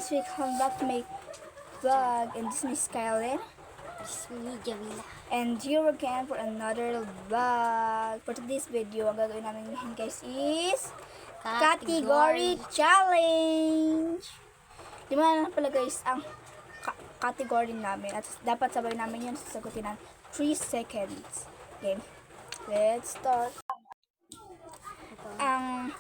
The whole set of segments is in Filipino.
guys, we come back to make vlog, and this is Miss Kylin. This is me, Jamila. And here again for another vlog. For today's video, ang gagawin namin ngayon guys is Category Challenge! 5 na pala guys ang category namin. At dapat sabay namin yun sasagutin ng 3 seconds. Okay, let's start. Ang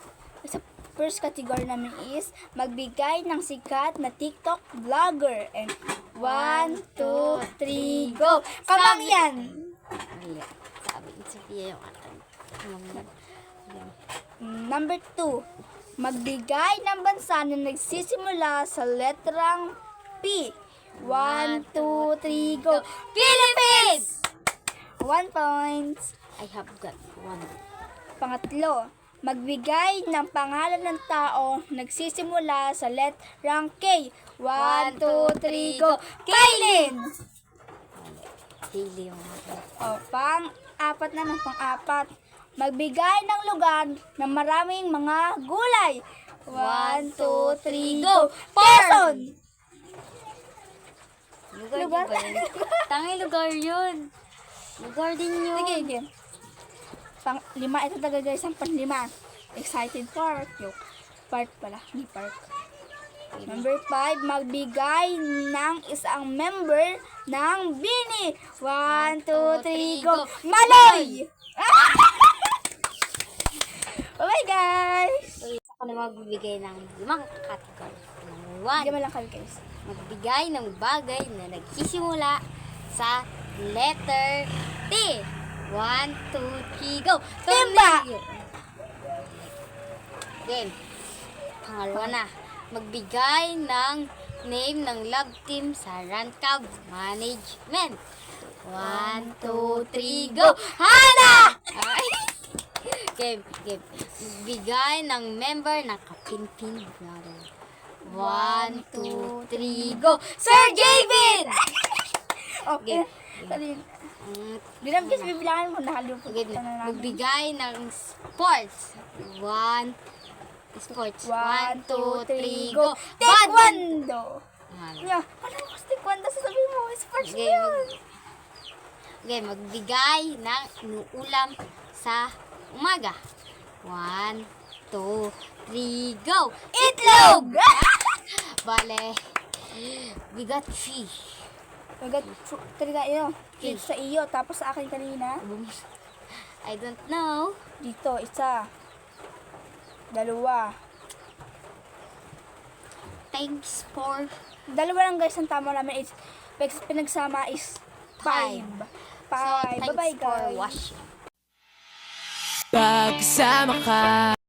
sa first category namin is magbigay ng sikat na TikTok vlogger. And 1, 2, 3, go! Kamang yan! Sabi ni Sophia yung akin. Number 2, magbigay ng bansa na nagsisimula sa letrang P. 1, 2, 3, go! Philippines! 1 point. I have got 1. Pangatlo, magbigay ng pangalan ng tao nagsisimula sa letrang K. 1, 2, 3, go! Kailin! Hailey yung akin. Pang-apat na ng pang-apat. Magbigay ng lugar na maraming mga gulay. 1, 2, 3, go! Quezon! Lugar ba yun? Tangay lugar yun. Lugar din yun. Sige. Pang-5 ito talaga guys, ang pang-5. Excited Park. Yung park pala, hindi park. Number 5, magbigay ng isang member ng Bini. 1, 2, 3, go! Maloy! Bye guys! Ako na magbibigay ng 5 category. Number 1. Bigyan mo lang kami guys. Magbigay ng bagay na nagsisimula sa letter T. 1, 2, 3, go! Timba! Game. Pangalawa na. Magbigay ng name ng love team sa Rancab Management. 1, 2, 3, go! Hana! Game. Magbigay ng member ng Kapinpin Brother. 1, 2, 3, go! Sir David! Okay. Di naman guys, bibilangin mo. Nakalupag Okay, magbigay ng sports. 1, 1, 2, 3, go! Badminton! Taekwondo! Yeah. Ano ko sa taekwondo? Sasabihin mo, sports Okay, yun. Okay, magbigay ng inuulam sa umaga. 1, 2, 3, go! Itlog! Bale, we got 3. Agad, talaga yun. Okay. Sa iyo, tapos sa akin kanina. I don't know. Dito, isa. 2. Thanks for 2 lang guys, ang tama namin is, pinagsama is 5. 5. thanks Bye-bye for guys. watching. Pagkasama ka.